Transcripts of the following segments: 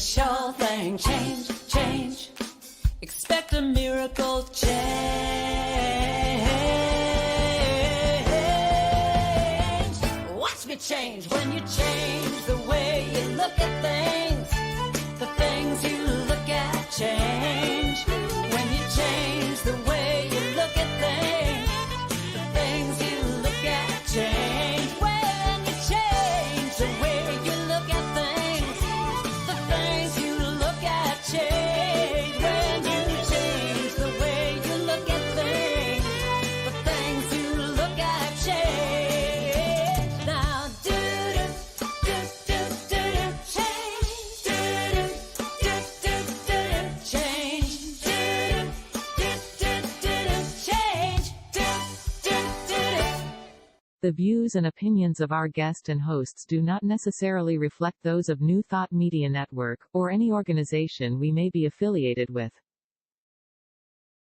sure thing. Change, change. Expect a miracle change. Watch me change when you change the way you look at things. The things you look at change. When you change the way you look at things, the things you look at change. When you change the way you look at things, the things you look at change. When you change the way you look at things, the things you look at change. Now do do do do do change. Do do do do do change. Do do do do change. Do do do. The views and opinions of our guest and hosts do not necessarily reflect those of New Thought Media Network, or any organization we may be affiliated with.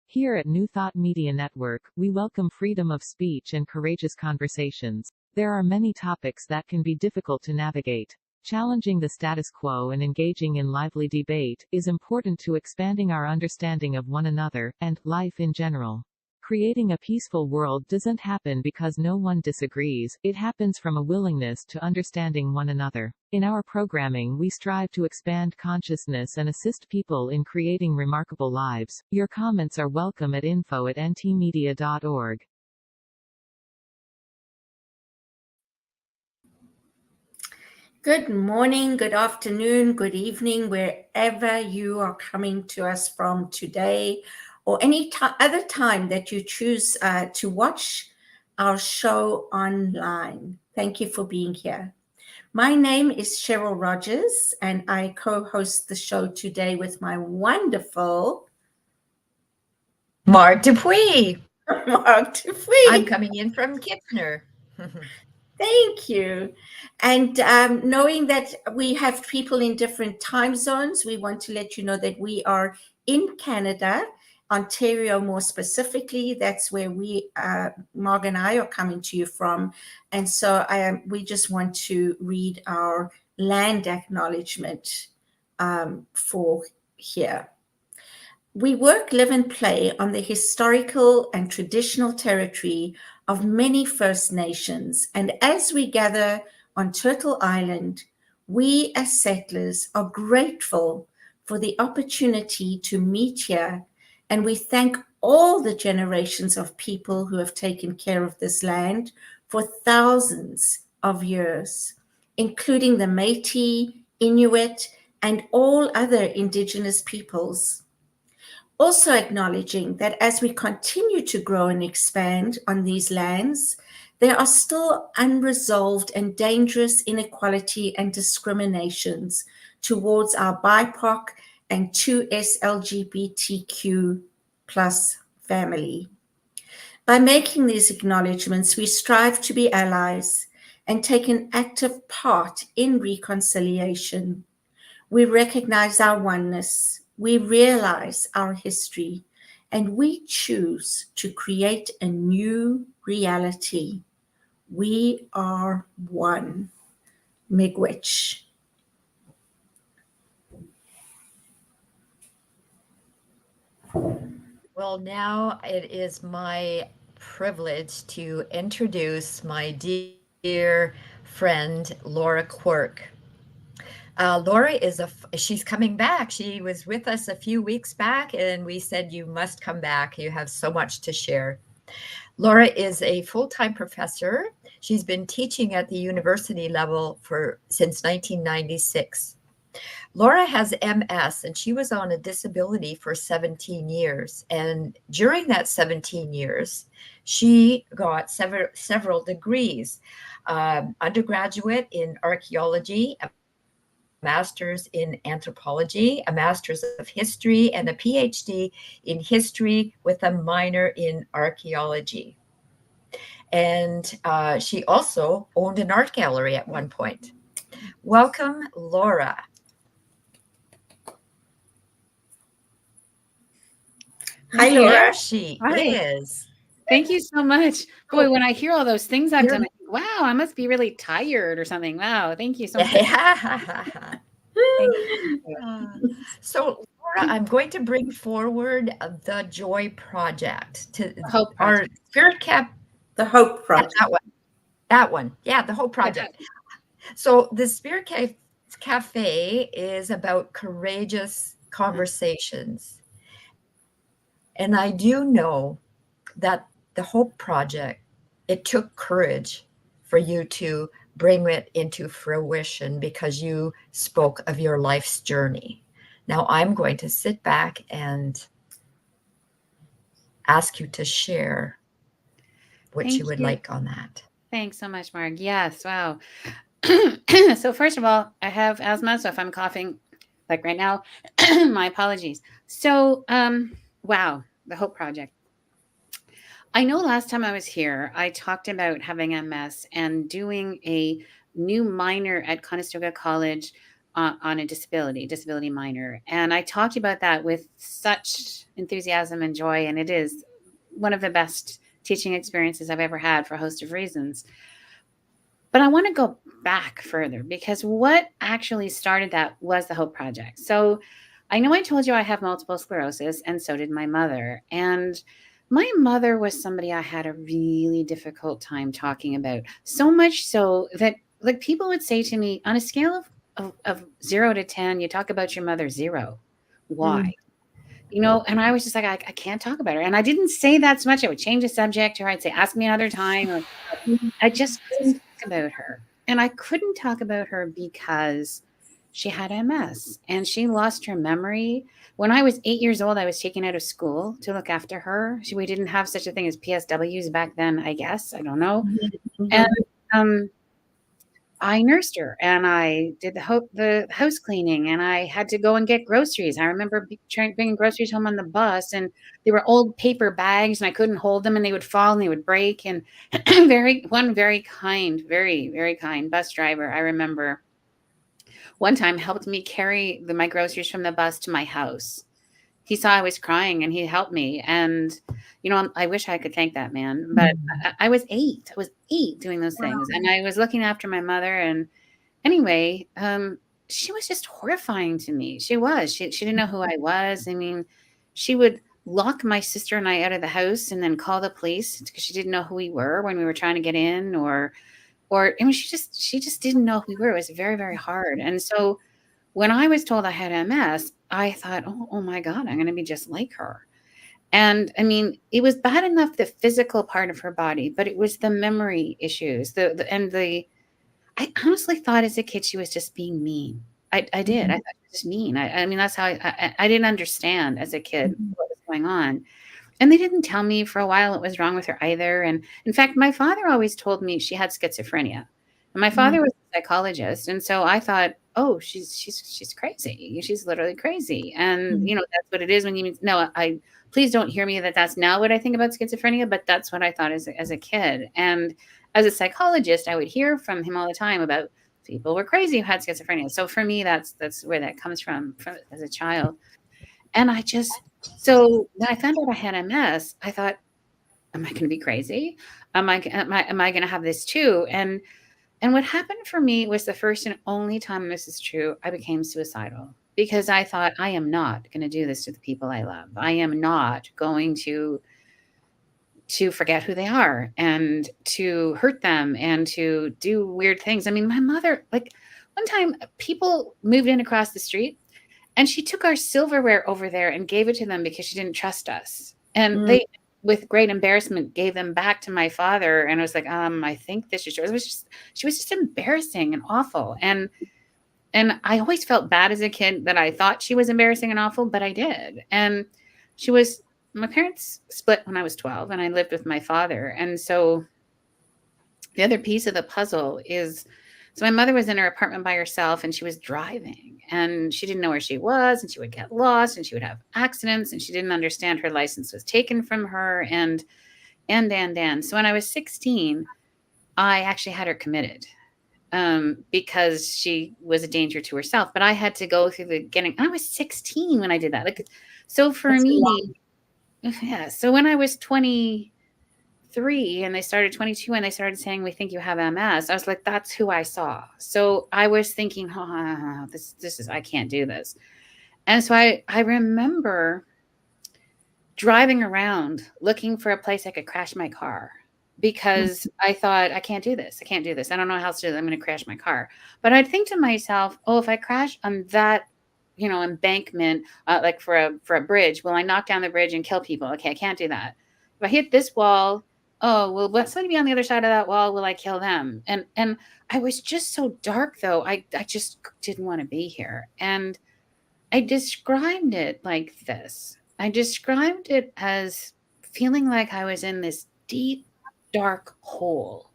Here at New Thought Media Network, we welcome freedom of speech and courageous conversations. There are many topics that can be difficult to navigate. Challenging the status quo and engaging in lively debate is important to expanding our understanding of one another, and life in general. Creating a peaceful world doesn't happen because no one disagrees, it happens from a willingness to understanding one another. In our programming, we strive to expand consciousness and assist people in creating remarkable lives. Your comments are welcome at info@ntmedia.org. Good morning, good afternoon, good evening, wherever you are coming to us from today, or any other time that you choose to watch our show online. Thank you for being here. My name is Cheryl Rogers, and I co-host the show today with my wonderful Mark Dupuy. Mark Dupuy. I'm coming in from Kitchener. Thank you. And knowing that we have people in different time zones, we want to let you know that we are in Canada, Ontario more specifically. That's where we, Marg and I, are coming to you from. And so we just want to read our land acknowledgement for here. We work, live, and play on the historical and traditional territory of many First Nations. And as we gather on Turtle Island, we as settlers are grateful for the opportunity to meet here. And we thank all the generations of people who have taken care of this land for thousands of years, including the Métis, Inuit, and all other Indigenous peoples. Also acknowledging that as we continue to grow and expand on these lands, there are still unresolved and dangerous inequality and discriminations towards our BIPOC and 2S LGBTQ plus family. By making these acknowledgements, we strive to be allies and take an active part in reconciliation. We recognize our oneness. We realize our history, and we choose to create a new reality. We are one. Miigwech. Well, now it is my privilege to introduce my dear friend, Laura Quirk. Laura she's coming back. She was with us a few weeks back, and we said, you must come back. You have so much to share. Laura is a full-time professor. She's been teaching at the university level since 1996. Laura has MS, and she was on a disability for 17 years. And during that 17 years, she got several degrees, undergraduate in archaeology, a master's in anthropology, a master's of history, and a PhD in history with a minor in archaeology. And she also owned an art gallery at one point. Welcome, Laura. Hi, Laura. There she is. Thank you so much. Boy, when I hear all those things I've done, I think, wow, I must be really tired or something. Wow, thank you so much. Thank you. So, Laura, I'm going to bring forward the Joy Project to Hope our Project. Spirit Cap. The Hope Project. That one. Yeah, the whole project. So the Spirit Cafe is about courageous conversations. And I do know that the Hope Project, it took courage for you to bring it into fruition because you spoke of your life's journey. Now I'm going to sit back and ask you to share what Thank you would you. like on that. Thanks so much, Marg. Yes. Wow. So first of all, I have asthma, so if I'm coughing like right now, my apologies. So, wow, the Hope Project. I know last time I was here, I talked about having MS and doing a new minor at Conestoga College on a disability minor. And I talked about that with such enthusiasm and joy. And it is one of the best teaching experiences I've ever had for a host of reasons. But I want to go back further because what actually started that was the Hope Project. So I know I told you I have multiple sclerosis, and so did my mother. And my mother was somebody I had a really difficult time talking about. So much so that like people would say to me, on a scale of 0 to 10, you talk about your mother 0. Why? You know, and I was just like, I can't talk about her. And I didn't say that so much. I would change the subject, or I'd say, ask me another time. Or I just couldn't talk about her. And I couldn't talk about her because she had MS and she lost her memory. When I was 8 years old, I was taken out of school to look after her. We didn't have such a thing as PSWs back then, I guess. I don't know. And I nursed her and I did the house cleaning and I had to go and get groceries. I remember bringing groceries home on the bus, and they were old paper bags and I couldn't hold them and they would fall and they would break. And one very kind, very, very kind bus driver, I remember one time helped me carry my groceries from the bus to my house. He saw I was crying and he helped me. And, you know, I wish I could thank that man, but I was 8. I was 8 doing those things. And I was looking after my mother. And anyway, she was just horrifying to me. She was. She didn't know who I was. I mean, she would lock my sister and I out of the house and then call the police because she didn't know who we were when we were trying to get in, or I mean, she just didn't know who we were. It was very, very hard. And so when I was told I had MS, I thought, oh my God, I'm going to be just like her. And I mean, it was bad enough, the physical part of her body, but it was the memory issues, I honestly thought as a kid, she was just being mean. I did. I thought she was just mean. I mean, that's how I didn't understand as a kid what was going on. And they didn't tell me for a while what was wrong with her either. And in fact, my father always told me she had schizophrenia. And my father was a psychologist. And so I thought, oh, she's crazy. She's literally crazy. And, you know, that's what it is when you mean, no, please don't hear me that's not what I think about schizophrenia, but that's what I thought as a kid. And as a psychologist, I would hear from him all the time about people were crazy who had schizophrenia. So for me, that's where that comes from as a child. And so when I found out I had MS, I thought, am I going to be crazy? Am I going to have this too? And what happened for me was the first and only time this is true, I became suicidal because I thought, I am not going to do this to the people I love. I am not going to forget who they are and to hurt them and to do weird things. I mean, my mother, like one time people moved in across the street and she took our silverware over there and gave it to them because she didn't trust us. And they, with great embarrassment, gave them back to my father. And I was like, I think this is yours. She was just embarrassing and awful. And I always felt bad as a kid that I thought she was embarrassing and awful, but I did. And my parents split when I was 12 and I lived with my father. And so the other piece of the puzzle is, so my mother was in her apartment by herself and she was driving and she didn't know where she was and she would get lost and she would have accidents and she didn't understand her license was taken from her and. So when I was 16, I actually had her committed because she was a danger to herself, but I had to go through I was 16 when I did that. Like, so for me, yeah. So when I was 23, 3 and they started 22 and they started saying, we think you have MS. I was like, that's who I saw. So I was thinking, this is, I can't do this. And so I remember driving around looking for a place I could crash my car because I thought, I can't do this. I can't do this. I don't know how else to do this. I'm going to crash my car. But I'd think to myself, oh, if I crash on that, embankment, like for a bridge, will I knock down the bridge and kill people? Okay, I can't do that. If I hit this wall, oh, will somebody be on the other side of that wall? Will I kill them? And I was just so dark, though. I just didn't want to be here. And I described it like this. I described it as feeling like I was in this deep, dark hole.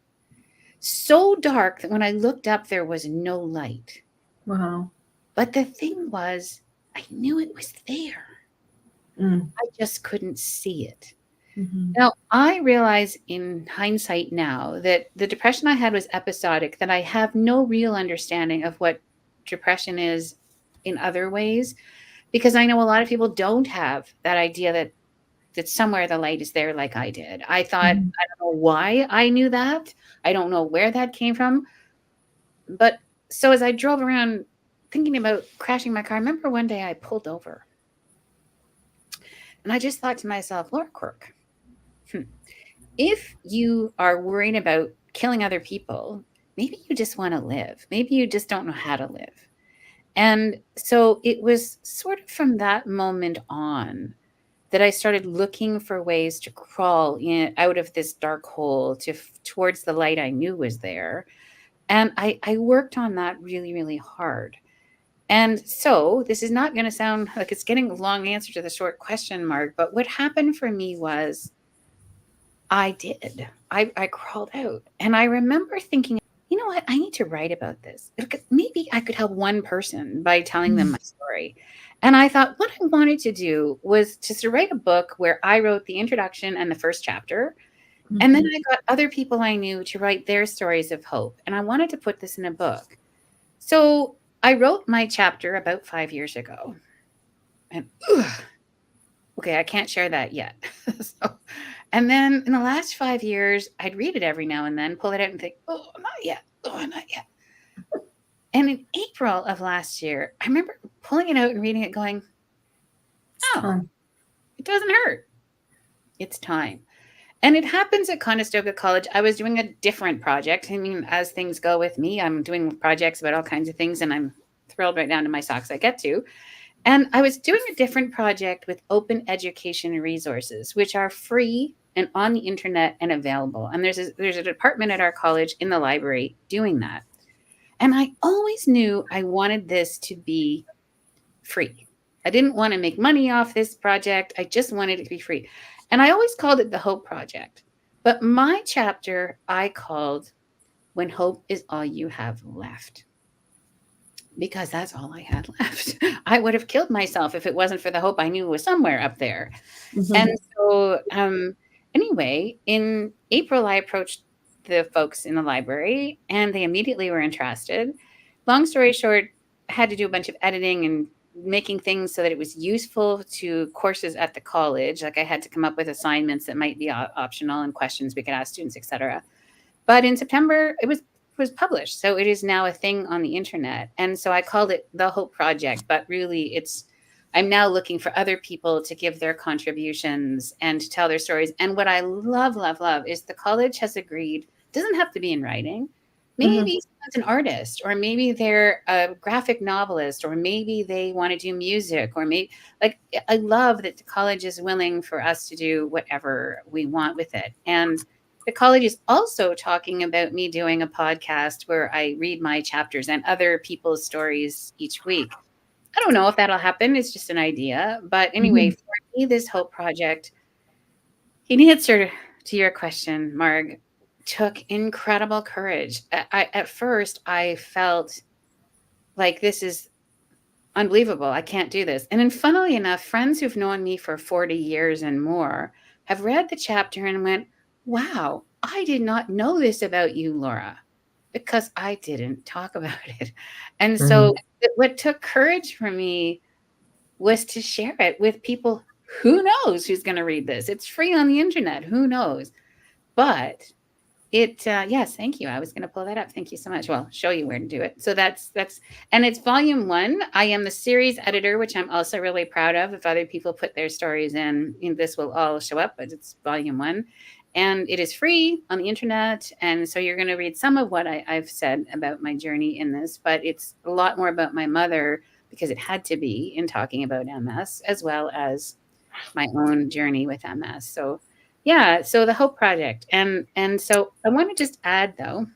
So dark that when I looked up, there was no light. Wow. But the thing was, I knew it was there. I just couldn't see it. Now, I realize in hindsight now that the depression I had was episodic, that I have no real understanding of what depression is in other ways, because I know a lot of people don't have that idea that somewhere the light is there like I did. I thought, I don't know why I knew that. I don't know where that came from. But so as I drove around thinking about crashing my car, I remember one day I pulled over and I just thought to myself, Laura Quirk, if you are worried about killing other people, maybe you just want to live. Maybe you just don't know how to live. And so it was sort of from that moment on that I started looking for ways to crawl out of this dark hole towards the light I knew was there. And I worked on that really, really hard. And so this is not going to sound like it's getting a long answer to the short question, Mark, but what happened for me was I did. I crawled out. And I remember thinking, you know what? I need to write about this. Maybe I could help one person by telling them my story. And I thought what I wanted to do was to write a book where I wrote the introduction and the first chapter. And then I got other people I knew to write their stories of hope. And I wanted to put this in a book. So I wrote my chapter about 5 years ago. And okay, I can't share that yet. And then in the last 5 years, I'd read it every now and then, pull it out and think, oh, not yet. Oh, not yet. And in April of last year, I remember pulling it out and reading it going, oh, it doesn't hurt. It's time. And it happens at Conestoga College. I was doing a different project. I mean, as things go with me, I'm doing projects about all kinds of things, and I'm thrilled right down to my socks I get to. And I was doing a different project with open education resources, which are free and on the internet and available. And there's a department at our college in the library doing that. And I always knew I wanted this to be free. I didn't want to make money off this project. I just wanted it to be free. And I always called it the Hope Project. But my chapter I called When Hope is All You Have Left. Because that's all I had left. I would have killed myself if it wasn't for the hope I knew was somewhere up there. And so anyway, in April, I approached the folks in the library and they immediately were interested. Long story short, I had to do a bunch of editing and making things so that it was useful to courses at the college. Like I had to come up with assignments that might be optional and questions we could ask students, etc. But in September, it was published. So it is now a thing on the internet. And so I called it the Hope Project, but really I'm now looking for other people to give their contributions and to tell their stories. And what I love, love, love is the college has agreed, doesn't have to be in writing. Maybe someone's an artist, or maybe they're a graphic novelist, or maybe they want to do music, or maybe I love that the college is willing for us to do whatever we want with it. And the college is also talking about me doing a podcast where I read my chapters and other people's stories each week. I don't know if that'll happen. It's just an idea. But anyway, for me, this Hope Project, in answer to your question, Marg, took incredible courage. At first, I felt like this is unbelievable. I can't do this. And then funnily enough, friends who've known me for 40 years and more have read the chapter and went, wow, I did not know this about you, Laura, because I didn't talk about it. And so what took courage for me was to share it with people. Who knows who's going to read this? It's free on the internet. Who knows? but it, yes, thank you. I was going to pull that up. Thank you so much. Well, show you where to do it. So and it's volume 1. I am the series editor, which I'm also really proud of. If other people put their stories in, this will all show up, but it's volume 1. And it is free on the internet. And so you're going to read some of what I've said about my journey in this, but it's a lot more about my mother because it had to be in talking about MS as well as my own journey with MS. So yeah, so the Hope Project. And so I want to just add though,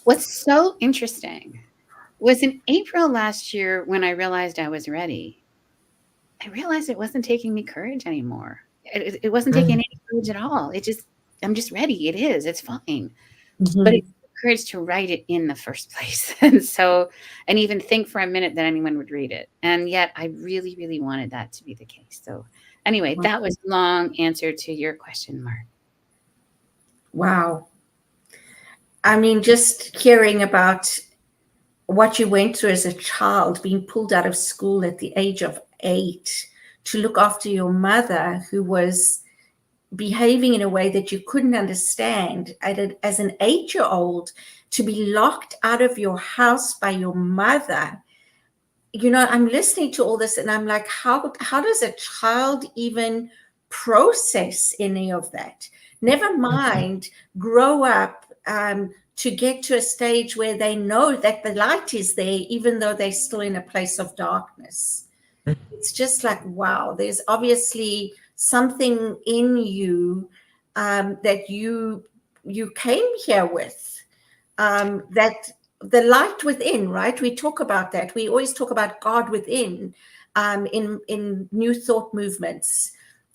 what's so interesting was in April last year when I realized I was ready, I realized it wasn't taking me courage anymore. It wasn't taking any courage at all. I'm just ready. It is. It's fine. But it's the courage to write it in the first place. And even think for a minute that anyone would read it. And yet I really, really wanted that to be the case. So anyway, that was a long answer to your question, Mark. Wow. I mean, just hearing about what you went through as a child, being pulled out of school at the age of 8 to look after your mother who was behaving in a way that you couldn't understand as an 8-year-old, to be locked out of your house by your mother. I'm listening to all this and I'm like, how does a child even process any of that? Never mind grow up to get to a stage where they know that the light is there, even though they're still in a place of darkness. It's just like, wow, there's obviously something in you that you came here with, that the light within, right? We talk about that. We always talk about God within in New Thought movements.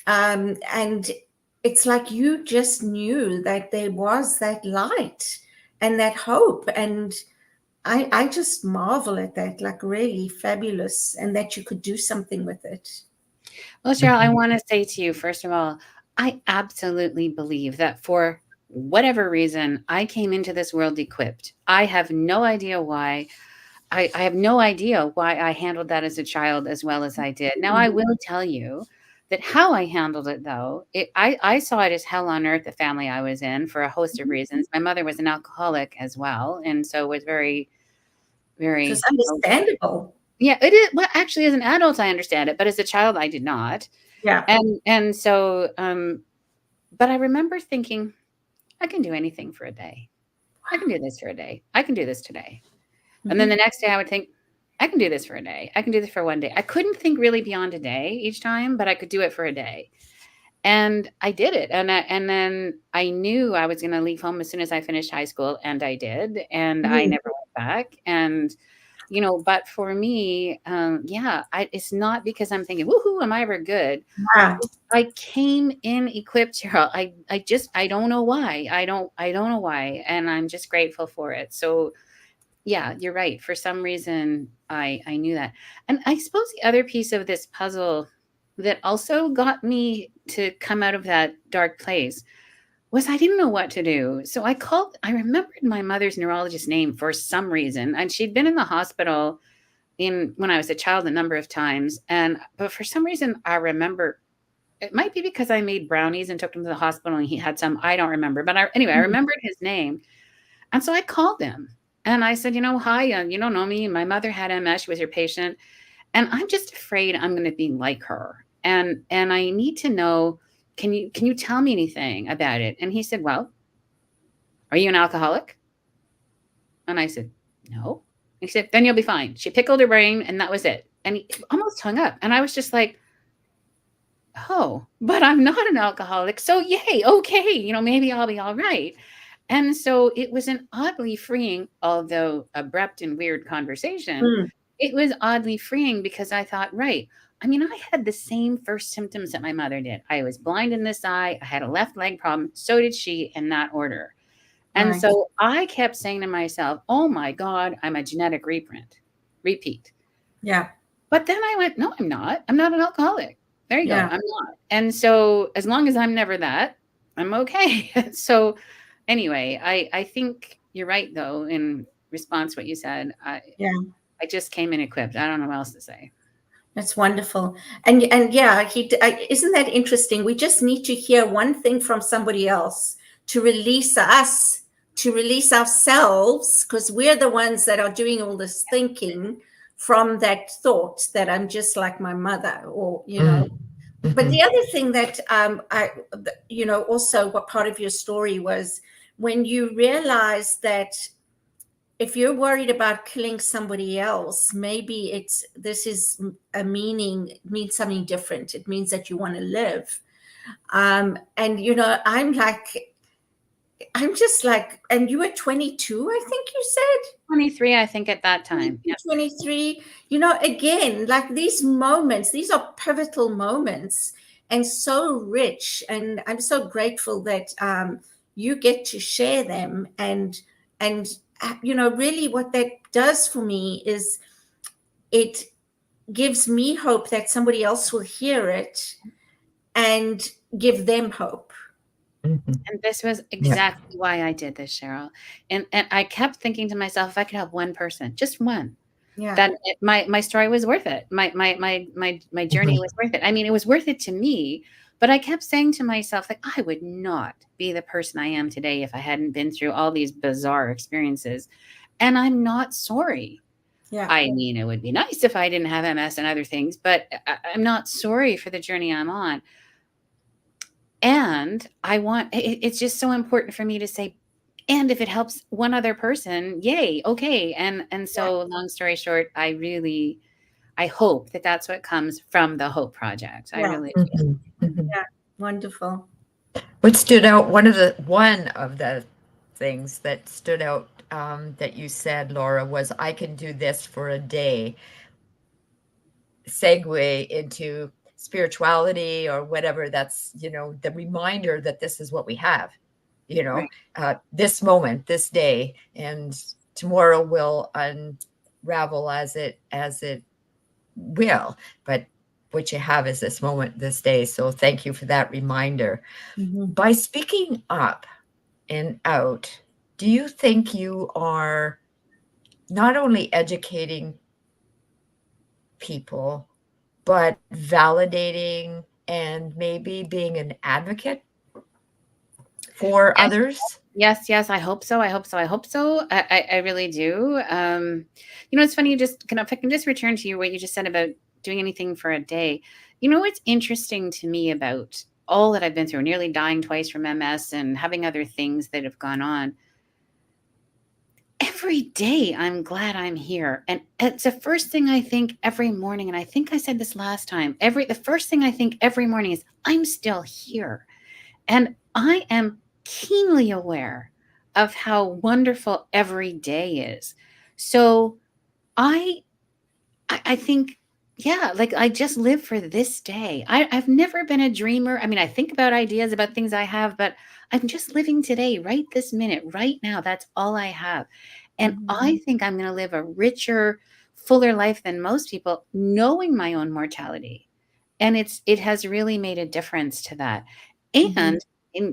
And it's like you just knew that there was that light and that hope. And I just marvel at that, like really fabulous, and that you could do something with it. Well, Cheryl, I want to say to you, first of all, I absolutely believe that for whatever reason, I came into this world equipped. I have no idea why. I have no idea why I handled that as a child as well as I did. Now, I will tell you that how I handled it, though, I saw it as hell on earth, the family I was in, for a host of reasons. My mother was an alcoholic as well, and so was very, very. It's understandable. Yeah, it is. Well, actually, as an adult, I understand it, but as a child, I did not. Yeah. And so, but I remember thinking, I can do anything for a day. I can do this for a day. I can do this today. And then the next day I would think, I can do this for a day. I can do this for one day. I couldn't think really beyond a day each time, but I could do it for a day. And I did it. And then I knew I was going to leave home as soon as I finished high school. And I did. And I never went back. And, but for me, it's not because I'm thinking, woohoo, am I ever good? Wow. I came in equipped, Cheryl. I don't know why. I don't know why. And I'm just grateful for it. So yeah, you're right. For some reason, I knew that. And I suppose the other piece of this puzzle that also got me to come out of that dark place was I didn't know what to do. So I remembered my mother's neurologist's name for some reason. And she'd been in the hospital when I was a child a number of times. But for some reason, I remember, it might be because I made brownies and took him to the hospital and he had some, I don't remember. But anyway, I remembered his name. And so I called him. And I said, hi, you don't know me. My mother had MS. She was your patient. And I'm just afraid I'm going to be like her. And I need to know, can you tell me anything about it? And he said, well, are you an alcoholic? And I said, no. He said, then you'll be fine. She pickled her brain and that was it. And he almost hung up. And I was just like, oh, but I'm not an alcoholic. So yay, okay, maybe I'll be all right. And so it was an oddly freeing, although abrupt and weird conversation. It was oddly freeing because I thought, right. I mean, I had the same first symptoms that my mother did. I was blind in this eye. I had a left leg problem. So did she, in that order. And so I kept saying to myself, oh my God, I'm a genetic repeat. Yeah. But then I went, no, I'm not. I'm not an alcoholic. There you go. I'm not. And so as long as I'm never that, I'm okay. So anyway, I think you're right, though, in response to what you said. I just came in equipped. I don't know what else to say. That's wonderful. And yeah, isn't that interesting? We just need to hear one thing from somebody else to release us, to release ourselves, because we're the ones that are doing all this thinking from that thought that I'm just like my mother, or But the other thing that also what part of your story was when you realize that if you're worried about killing somebody else, maybe this is a means something different. It means that you want to live. And I'm just like, and you were 22, I think you said. 23, I think, at that time. Yeah. 23. Again, like these moments, these are pivotal moments and so rich. And I'm so grateful that you get to share them. And really what that does for me is it gives me hope that somebody else will hear it and give them hope. And this was exactly why I did this, Cheryl. And I kept thinking to myself, if I could help one person, just one, that my story was worth it. My journey was worth it. I mean, it was worth it to me, but I kept saying to myself, like, I would not be the person I am today if I hadn't been through all these bizarre experiences. And I'm not sorry. Yeah. I mean, it would be nice if I didn't have MS and other things, but I'm not sorry for the journey I'm on. And it's just so important for me to say, and if it helps one other person, yay, okay. And so long story short, I hope that that's what comes from the Hope Project. I really do. Yeah, wonderful. What stood out, one of the things that stood out that you said, Laura, was I can do this for a day. Segue into spirituality or whatever. That's, the reminder that this is what we have, Right. This moment, this day, and tomorrow will unravel as it will. But what you have is this moment, this day. So thank you for that reminder. By speaking up and out, do you think you are not only educating people, but validating and maybe being an advocate for others? Yes, I hope so. I really do. It's funny, if I can just return to what you just said about doing anything for a day. What's interesting to me about all that I've been through, nearly dying twice from MS and having other things that have gone on, every day I'm glad I'm here. And it's the first thing I think every morning. And I think I said this last time, the first thing I think every morning is I'm still here. And I am keenly aware of how wonderful every day is. So I think, like I just live for this day. I've never been a dreamer. I mean, I think about ideas about things I have, but I'm just living today, right this minute, right now. That's all I have. And I think I'm going to live a richer, fuller life than most people, knowing my own mortality. And it has really made a difference to that. And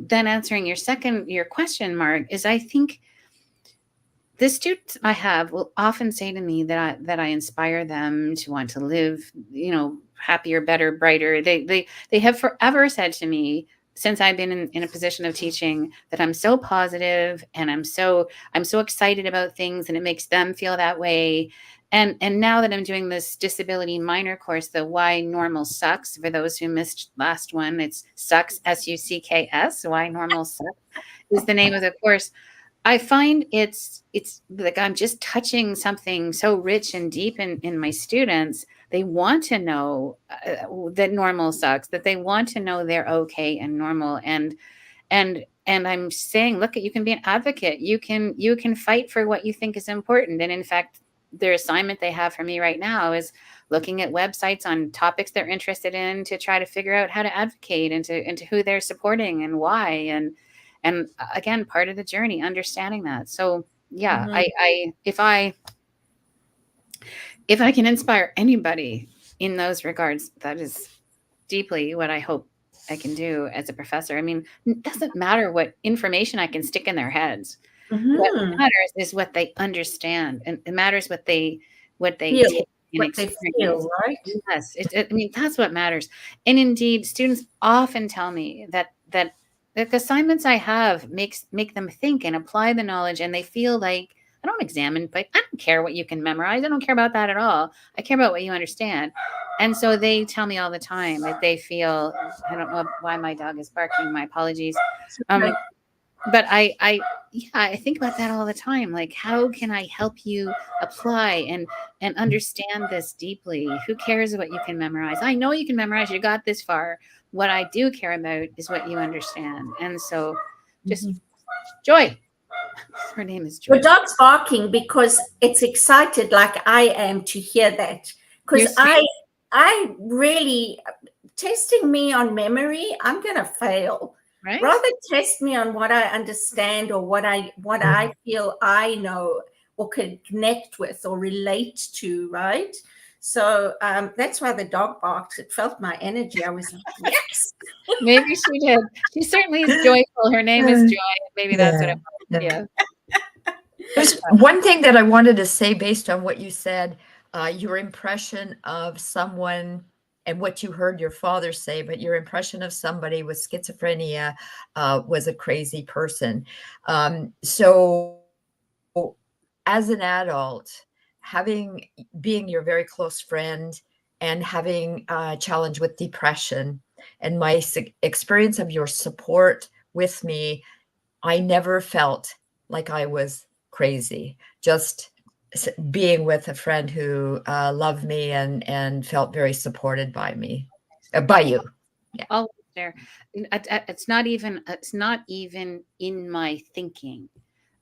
then answering your question, Mark, is I think the students I have will often say to me that I inspire them to want to live, happier, better, brighter. They have forever said to me, since I've been in a position of teaching, that I'm so positive and I'm so excited about things, and it makes them feel that way. And now that I'm doing this disability minor course, the Why Normal Sucks, for those who missed last one, it's sucks, SUCKS, Why Normal Sucks is the name of the course. I find it's like I'm just touching something so rich and deep in my students. They want to know that normal sucks, that they want to know they're okay and normal. And I'm saying, look, you can be an advocate. You can fight for what you think is important. And in fact, their assignment they have for me right now is looking at websites on topics they're interested in to try to figure out how to advocate into who they're supporting and why. And again, part of the journey, understanding that. So yeah, if I can inspire anybody in those regards, that is deeply what I hope I can do as a professor. I mean, it doesn't matter what information I can stick in their heads. What matters is what they understand, and it matters what they take in what they experience. feel, right? Yes, I mean, that's what matters. And indeed, students often tell me that the assignments I have make them think and apply the knowledge, and they feel like I don't examine, but I don't care what you can memorize. I don't care about that at all. I care about what you understand. And so they tell me all the time that they feel, I don't know why my dog is barking. My apologies. Okay. But yeah, I think about that all the time. Like, how can I help you apply and understand this deeply? Who cares what you can memorize? I know you can memorize. You got this far. What I do care about is what you understand. And so, just Joy. Her name is Joy. Your dog's barking because it's excited, like I am, to hear that. Because I really, testing me on memory, I'm gonna fail. Right? Rather test me on what I understand or what I feel I know or can connect with or relate to, right? So that's why the dog barked. It felt my energy. I was like, yes. Maybe she did. She certainly is joyful. Her name is Joy. Maybe that's what it was. Yeah. There's one thing that I wanted to say based on what you said, your impression of someone and what you heard your father say, but your impression of somebody with schizophrenia was a crazy person. So as an adult, being your very close friend and having a challenge with depression and my experience of your support with me, I never felt like I was crazy, just being with a friend who loved me and felt very supported by me, by you. Yeah. Always there. It's not even in my thinking.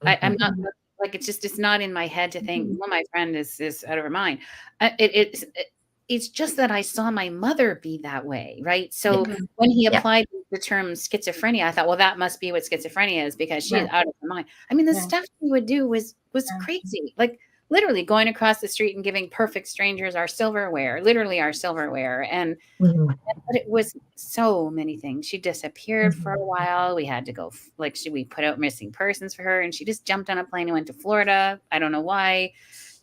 I'm not like it's not in my head to think, well, my friend is out of her mind. It's just that I saw my mother be that way, right? So when he applied the term schizophrenia, I thought, well, that must be what schizophrenia is because she is out of her mind. I mean, the stuff he would do was crazy. Like literally going across the street and giving perfect strangers our silverware, literally our silverware. And but it was so many things. She disappeared for a while. We had to go, we put out missing persons for her, and she just jumped on a plane and went to Florida. I don't know why,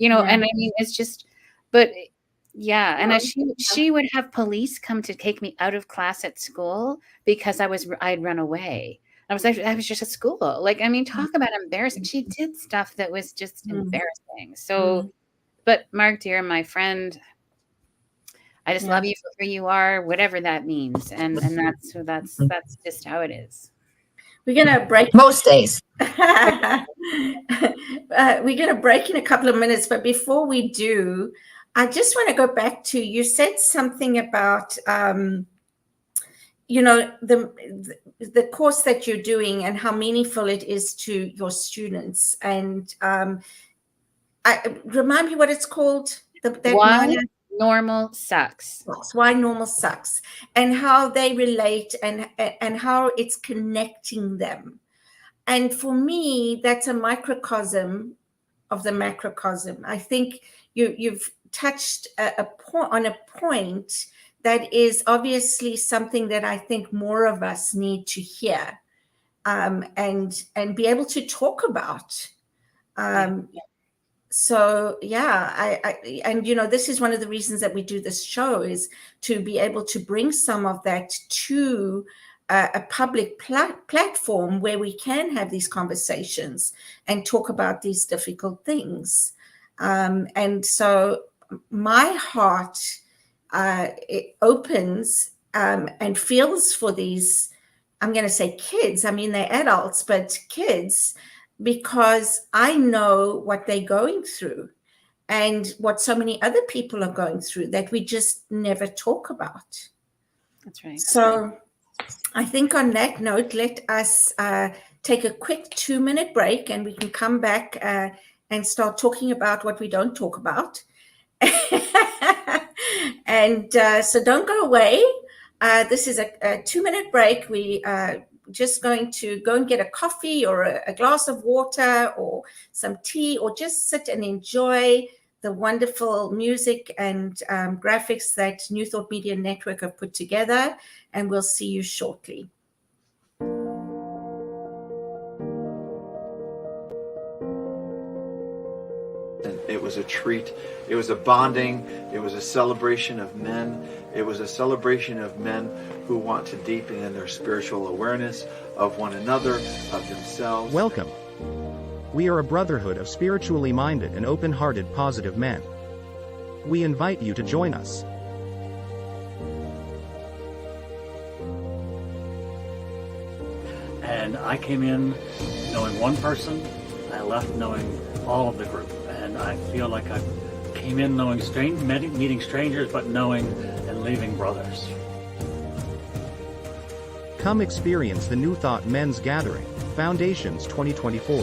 and I mean, it's just, but yeah. And she would have police come to take me out of class at school because I'd run away. I was just at school. Like, I mean, talk about embarrassing. She did stuff that was just embarrassing. So, but Mark, dear, my friend, I just love you for who you are, whatever that means. And that's just how it is. We're going to break. Most days. We're going to break in a couple of minutes. But before we do, I just want to go back to, you said something about, the course that you're doing and how meaningful it is to your students. And remind me what it's called. Why normal sucks. Why normal sucks, and how they relate and how it's connecting them. And for me, that's a microcosm of the macrocosm. I think you've touched on a point that is obviously something that I think more of us need to hear and be able to talk about. So and this is one of the reasons that we do this show, is to be able to bring some of that to a public platform where we can have these conversations and talk about these difficult things. And so my heart it opens and feels for these, I'm going to say kids, I mean they're adults, but kids, because I know what they're going through and what so many other people are going through that we just never talk about. That's right. So I think on that note, let us take a quick 2-minute break, and we can come back and start talking about what we don't talk about. And so don't go away. This is a 2-minute break. We just going to go and get a coffee or a glass of water or some tea, or just sit and enjoy the wonderful music and graphics that New Thought Media Network have put together. And we'll see you shortly. It was a treat. It was a bonding. It was a celebration of men. It was a celebration of men who want to deepen in their spiritual awareness of one another, of themselves. Welcome. We are a brotherhood of spiritually minded and open-hearted positive men. We invite you to join us. And I came in knowing one person, I left knowing all of the group. And I feel like I came in knowing meeting strangers, but knowing and leaving brothers. Come experience the New Thought Men's Gathering, Foundations 2024.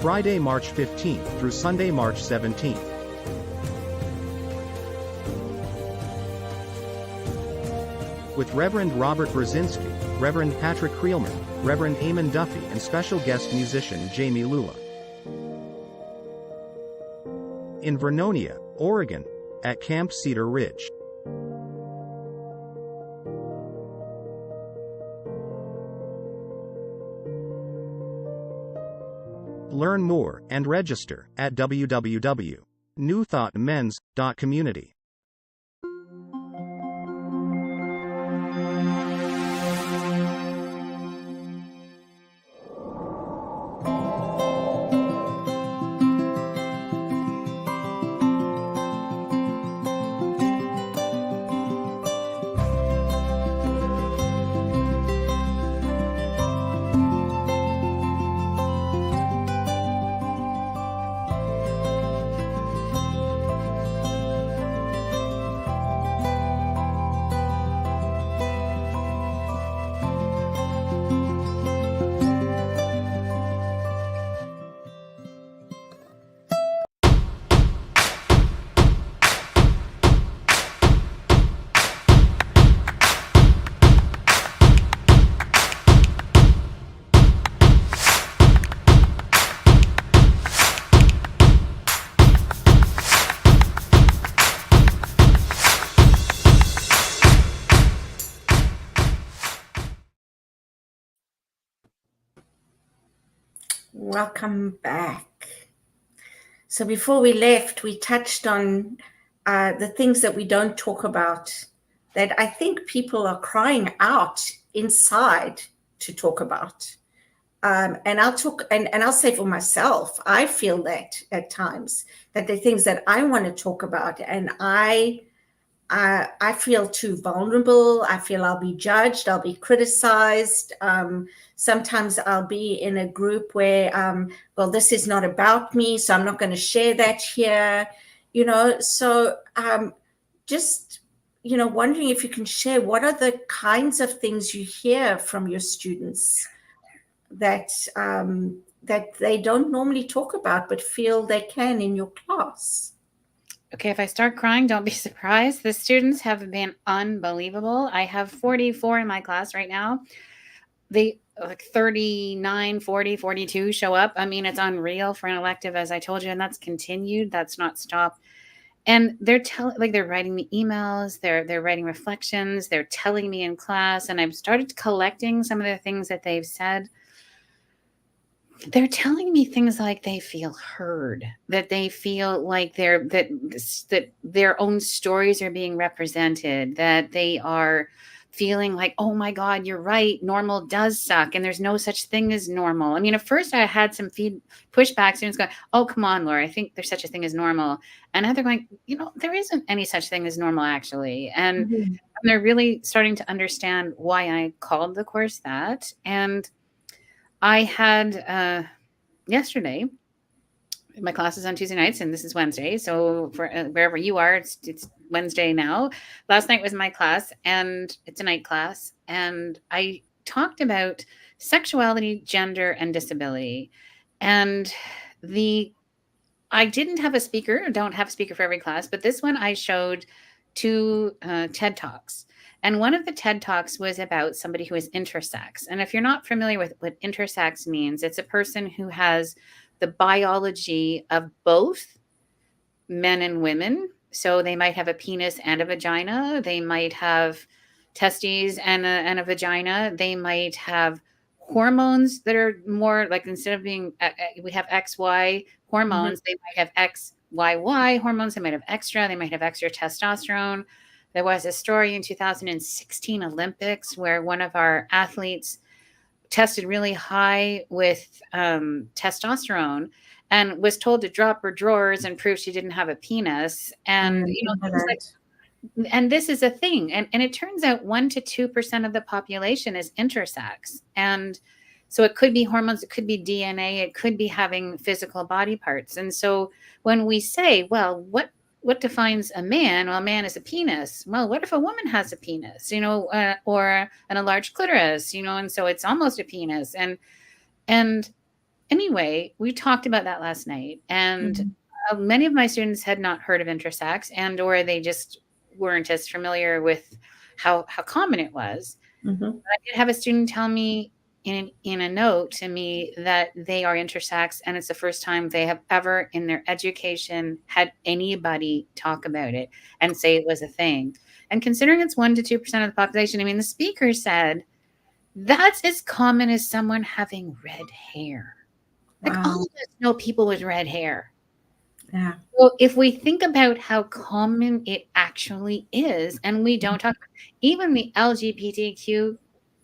Friday, March 15th through Sunday, March 17th. With Reverend Robert Brzezinski, Reverend Patrick Creelman, Reverend Eamon Duffy, and special guest musician Jamie Lula. In Vernonia, Oregon, at Camp Cedar Ridge. Learn more and register at www.newthoughtmens.community. Welcome back. So before we left, we touched on the things that we don't talk about that I think people are crying out inside to talk about. And I'll say for myself, I feel that at times that the things that I want to talk about, and I feel too vulnerable. I feel I'll be judged. I'll be criticized. Sometimes I'll be in a group where, well, this is not about me, so I'm not going to share that here. So just, wondering if you can share what are the kinds of things you hear from your students that they don't normally talk about, but feel they can in your class. Okay, if I start crying, don't be surprised. The students have been unbelievable. I have 44 in my class right now. They like 39, 40, 42 show up. I mean, it's unreal for an elective, as I told you, and that's continued. That's not stopped. And they're writing me emails, they're writing reflections, they're telling me in class, and I've started collecting some of the things that they've said. They're telling me things like they feel heard, that they feel like that their own stories are being represented, that they are feeling like, oh my God, you're right, normal does suck, and there's no such thing as normal. I mean, at first I had some pushback, students going, oh, come on, Laura, I think there's such a thing as normal. And now they're going, there isn't any such thing as normal, actually. And they're really starting to understand why I called the course that. And I had yesterday, my class is on Tuesday nights, and this is Wednesday. So for wherever you are, it's Wednesday now. Last night was my class, and it's a night class. And I talked about sexuality, gender, and disability. And I didn't have a speaker, don't have a speaker for every class, but this one I showed 2 TED Talks. And one of the TED Talks was about somebody who is intersex. And if you're not familiar with what intersex means, it's a person who has the biology of both men and women. So they might have a penis and a vagina. They might have testes and a vagina. They might have hormones that are more like, instead of being, we have XY hormones, they might have XYY hormones. They might have extra. They might have extra testosterone. There was a story in 2016 Olympics where one of our athletes tested really high with testosterone and was told to drop her drawers and prove she didn't have a penis. And, and this is a thing. And it turns out 1 to 2% of the population is intersex. And so it could be hormones, it could be DNA, it could be having physical body parts. And so when we say, well, what defines a man? Well, a man is a penis. Well, what if a woman has a penis, or a large clitoris, and so it's almost a penis. And anyway, we talked about that last night, and many of my students had not heard of intersex, or they just weren't as familiar with how common it was. But I did have a student tell me in a note to me that they are intersex, and it's the first time they have ever in their education had anybody talk about it and say it was a thing. And considering it's 1 to 2% of the population, I mean, the speaker said that's as common as someone having red hair. Like, all of us know people with red hair. Yeah. Well, if we think about how common it actually is, and we don't talk, even the LGBTQ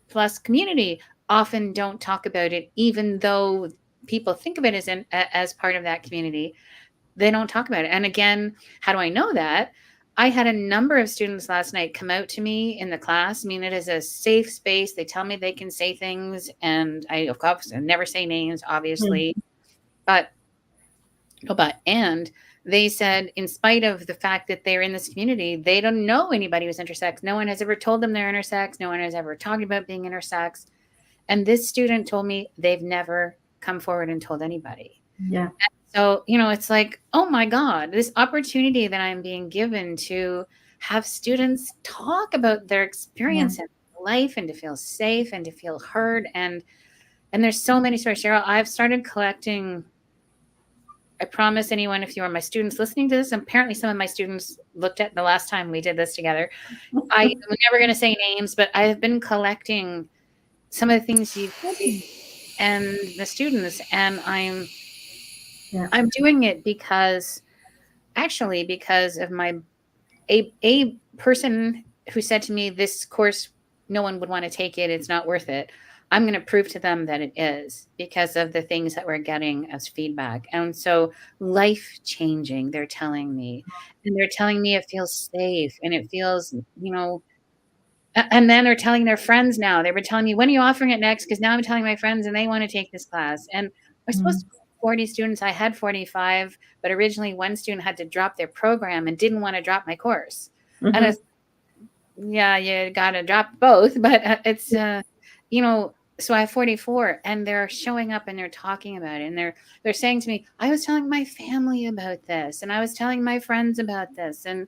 plus community often don't talk about it, even though people think of it as part of that community. They don't talk about it. And again, how do I know that? I had a number of students last night come out to me in the class. I mean, it is a safe space. They tell me they can say things, and I, of course, I never say names, obviously, and they said, in spite of the fact that they're in this community, they don't know anybody who's intersex. No one has ever told them they're intersex. No one has ever talked about being intersex. And this student told me they've never come forward and told anybody. Yeah. And so, it's like, oh my God, this opportunity that I'm being given to have students talk about their experience in life, and to feel safe and to feel heard. And there's so many stories. Cheryl, I've started collecting. I promise anyone, if you are my students listening to this, apparently some of my students looked at the last time we did this together. I'm never going to say names, but I've been collecting some of the things you've said and the students, and I'm doing it because of a person who said to me, this course, no one would want to take it. It's not worth it. I'm going to prove to them that it is, because of the things that we're getting as feedback. And so life changing, they're telling me, and they're telling me it feels safe, and it feels, and then they're telling their friends now. They were telling me, when are you offering it next? Because now I'm telling my friends and they want to take this class. And we're supposed to have 40 students. I had 45, but originally one student had to drop their program and didn't want to drop my course. And I was, yeah, you got to drop both, but it's, so I have 44, and they're showing up and they're talking about it. And they're saying to me, I was telling my family about this, and I was telling my friends about this. And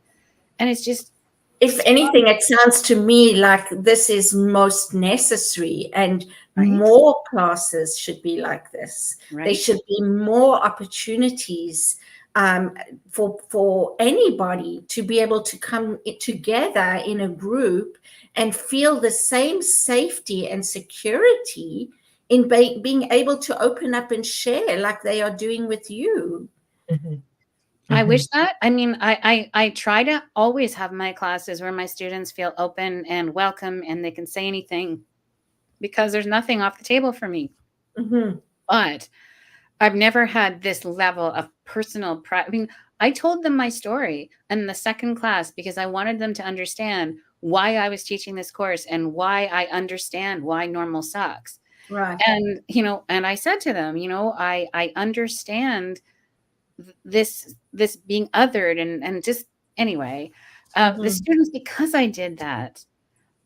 it's just, if anything, it sounds to me like this is most necessary, and more classes should be like this. There should be more opportunities for anybody to be able to come together in a group and feel the same safety and security in being able to open up and share like they are doing with you. I wish that. I mean, I try to always have my classes where my students feel open and welcome and they can say anything, because there's nothing off the table for me. But I've never had this level of personal I mean, I told them my story in the second class because I wanted them to understand why I was teaching this course and why I understand why normal sucks. Right. And, and I said to them, I understand this being othered and just anyway, the students, because I did that,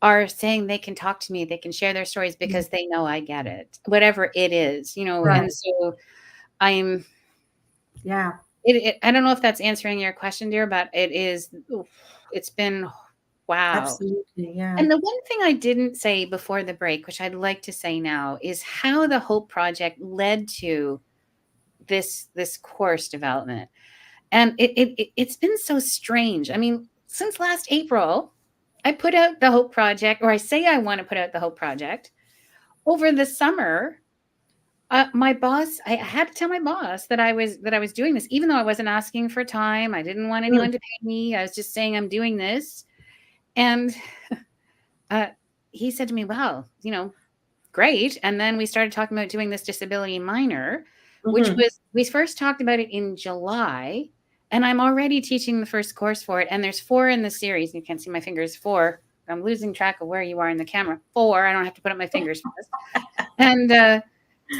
are saying they can talk to me, they can share their stories because they know I get it, whatever it is, and so I'm, I don't know if that's answering your question, dear, but it's been, wow. Absolutely, yeah. And the one thing I didn't say before the break, which I'd like to say now, is how the Hope Project led to this course development. And it's been so strange. I mean, since last April, I put out the Hope Project, or I say I want to put out the Hope Project. over the summer, my boss, I had to tell my boss that I was doing this, even though I wasn't asking for time. I didn't want anyone to pay me. I was just saying I'm doing this. And he said to me, "Wow, great." And then we started talking about doing this disability minor, which was, we first talked about it in July, and I'm already teaching the first course for it. And there's 4 in the series. You can't see my fingers. 4. I'm losing track of where you are in the camera. 4. I don't have to put up my fingers for this. And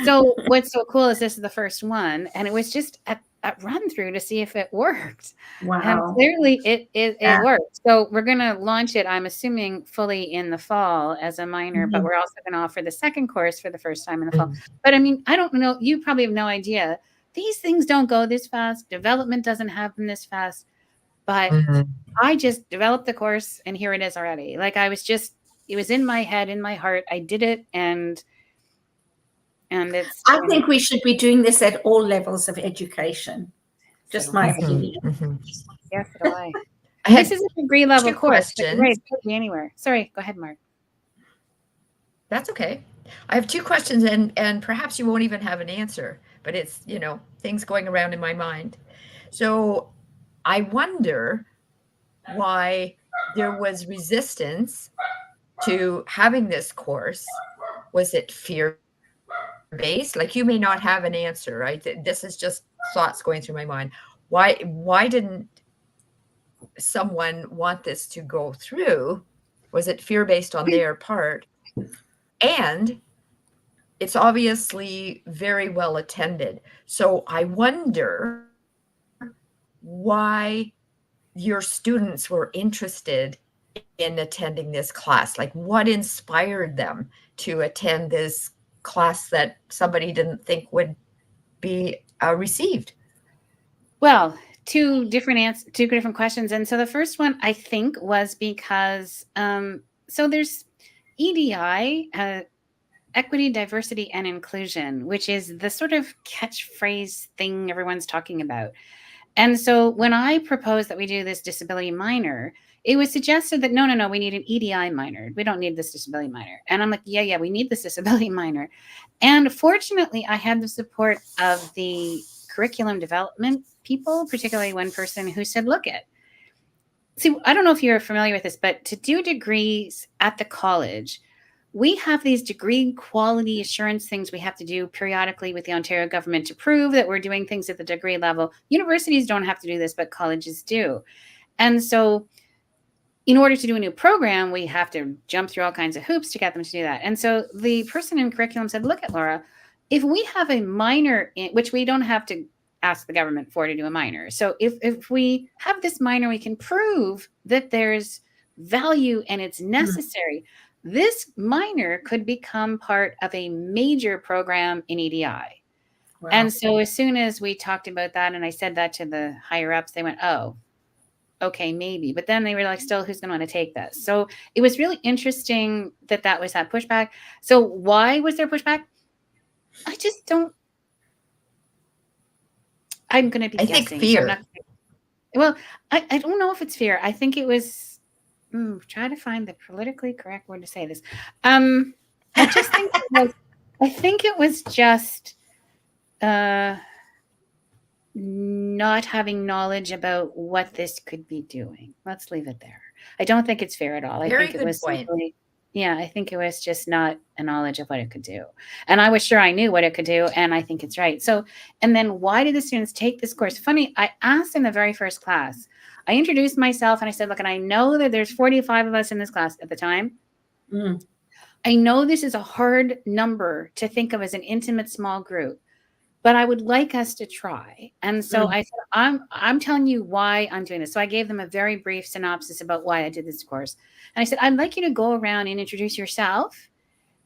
so what's so cool is this is the first one, and it was just a run through to see if it worked. Wow. And clearly it worked. So we're going to launch it, I'm assuming, fully in the fall as a minor, but we're also going to offer the second course for the first time in the fall. But I mean, I don't know, you probably have no idea. These things don't go this fast. Development doesn't happen this fast. But I just developed the course, and here it is already. Like, it was in my head, in my heart. I did it, and it's. I think we should be doing this at all levels of education. Just my opinion. Yes, so do I. I This is a degree level 2 course. questions. Right, it could be anywhere. Sorry, go ahead, Mark. That's okay. I have 2 questions, and perhaps you won't even have an answer, but it's, things going around in my mind. So I wonder why there was resistance to having this course. Was it fear-based? Like, you may not have an answer, right? This is just thoughts going through my mind. Why didn't someone want this to go through? Was it fear-based on their part? And it's obviously very well attended. So I wonder why your students were interested in attending this class. Like, what inspired them to attend this class that somebody didn't think would be received? Well, two different questions. And so the first one, I think, was because so there's EDI, equity, diversity, and inclusion, which is the sort of catchphrase thing everyone's talking about. And so when I proposed that we do this disability minor, it was suggested that no, we need an EDI minor. We don't need this disability minor. And I'm like, yeah, we need this disability minor. And fortunately, I had the support of the curriculum development people, particularly one person who said, see, I don't know if you're familiar with this, but to do degrees at the college, we have these degree quality assurance things we have to do periodically with the Ontario government to prove that we're doing things at the degree level. Universities don't have to do this, but colleges do. And so in order to do a new program, we have to jump through all kinds of hoops to get them to do that. And so the person in curriculum said, look at Laura, if we have a minor, which we don't have to ask the government for to do a minor. So if we have this minor, we can prove that there's value and it's necessary. This minor could become part of a major program in EDI. Wow. And so as soon as we talked about that, and I said that to the higher ups, they went, oh, okay, maybe. But then they were like, still, who's going to want to take this? So it was really interesting that was that pushback. So why was there pushback? I just don't. I'm going to be guessing. I think fear. So I don't know if it's fear. I think it was. Try to find the politically correct word to say this. I just think it was just not having knowledge about what this could be doing. Let's leave it there. I don't think it's fair at all. I think it was simply, I think it was just not a knowledge of what it could do. And I was sure I knew what it could do, and I think it's right. So, and then why did the students take this course? Funny, I asked in the very first class, I introduced myself and I said, look, and I know that there's 45 of us in this class at the time. I know this is a hard number to think of as an intimate small group, but I would like us to try. And so I said, I'm telling you why I'm doing this. So I gave them a very brief synopsis about why I did this course. And I said, I'd like you to go around and introduce yourself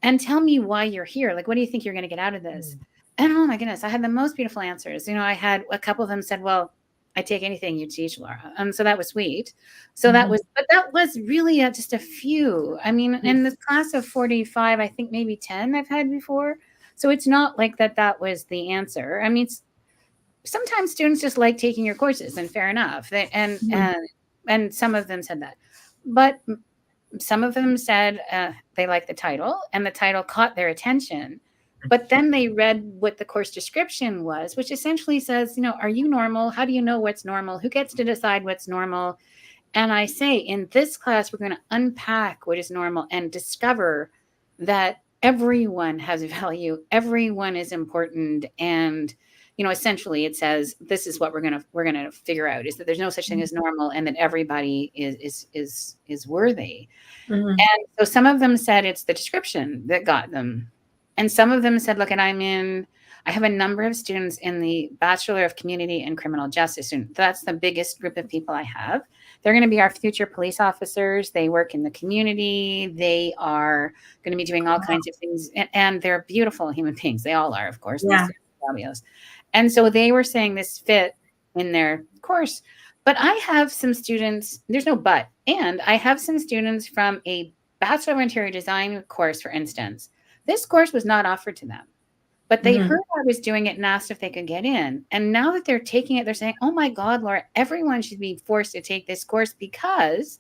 and tell me why you're here. Like, what do you think you're going to get out of this? And oh my goodness, I had the most beautiful answers. I had a couple of them said, well, I take anything you teach, Laura. So that was sweet. So that was really just a few. I mean, in the class of 45, I think maybe 10 I've had before. So it's not like that was the answer. I mean, sometimes students just like taking your courses, and fair enough. And some of them said that. But some of them said they liked the title, and the title caught their attention. But then they read what the course description was, which essentially says, are you normal? How do you know what's normal? Who gets to decide what's normal? And I say, in this class, we're going to unpack what is normal and discover that everyone has value. Everyone is important. And, essentially it says, this is what we're going to figure out, is that there's no such thing as normal, and that everybody is worthy. Mhm. And so some of them said it's the description that got them. And some of them said, look, and I have a number of students in the Bachelor of Community and Criminal Justice. And that's the biggest group of people I have. They're going to be our future police officers. They work in the community. They are going to be doing all kinds of things. And they're beautiful human beings. They all are, of course. Yeah. Fabulous. And so they were saying this fit in their course. But I have some students, there's no but, and I have some students from a Bachelor of Interior Design course, for instance. This course was not offered to them, but they heard I was doing it and asked if they could get in. And now that they're taking it, they're saying, oh my God, Laura, everyone should be forced to take this course, because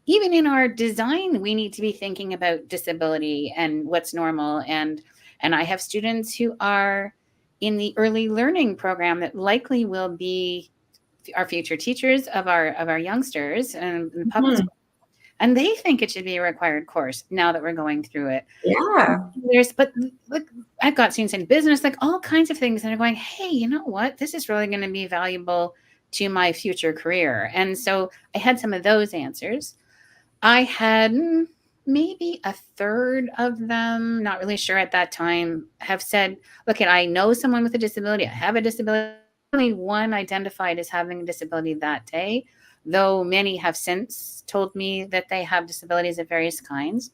even in our design, we need to be thinking about disability and what's normal. And I have students who are in the early learning program that likely will be our future teachers of our youngsters and in public school. And they think it should be a required course now that we're going through it. Yeah. But look, I've got students in business, like all kinds of things, and they're going, hey, you know what? This is really going to be valuable to my future career. And so I had some of those answers. I had maybe a third of them, not really sure at that time, have said, look, I know someone with a disability. I have a disability. Only one identified as having a disability that day, though many have since told me that they have disabilities of various kinds.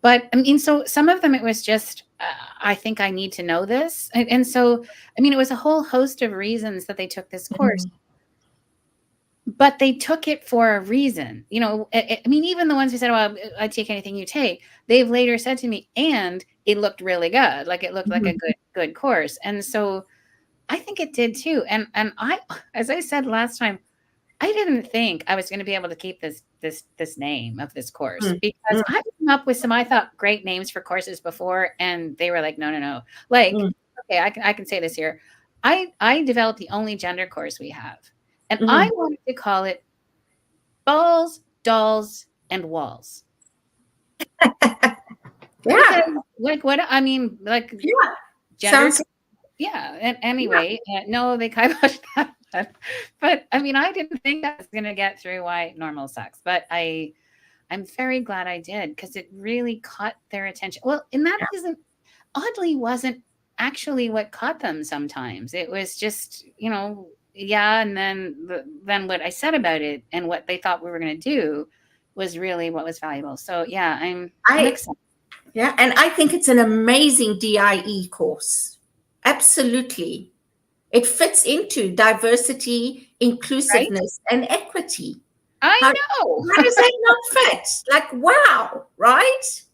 But so some of them, it was just, I think I need to know this. And so, it was a whole host of reasons that they took this course. But they took it for a reason. Even the ones who said, well, I take anything you take, they've later said to me, and it looked really good. Like it looked like a good course. And so I think it did too. And I, as I said last time, I didn't think I was going to be able to keep this name of this course, because I came up with some, I thought, great names for courses before, and they were like, no. Like, okay, I can say this here. I developed the only gender course we have, and I wanted to call it Balls, Dolls, and Walls. Yeah. Like what? Like Yeah. gender. Sounds. Yeah. And anyway, no, they kiboshed that. But I didn't think I was going to get through why normal sucks. But I'm very glad I did, because it really caught their attention. Well, and that wasn't actually what caught them sometimes. It was just, and then what I said about it and what they thought we were going to do was really what was valuable. So yeah, I'm excited. Yeah, and I think it's an amazing DIE course. Absolutely. It fits into diversity, inclusiveness, and equity. I know. How does that not fit? Like, wow, right?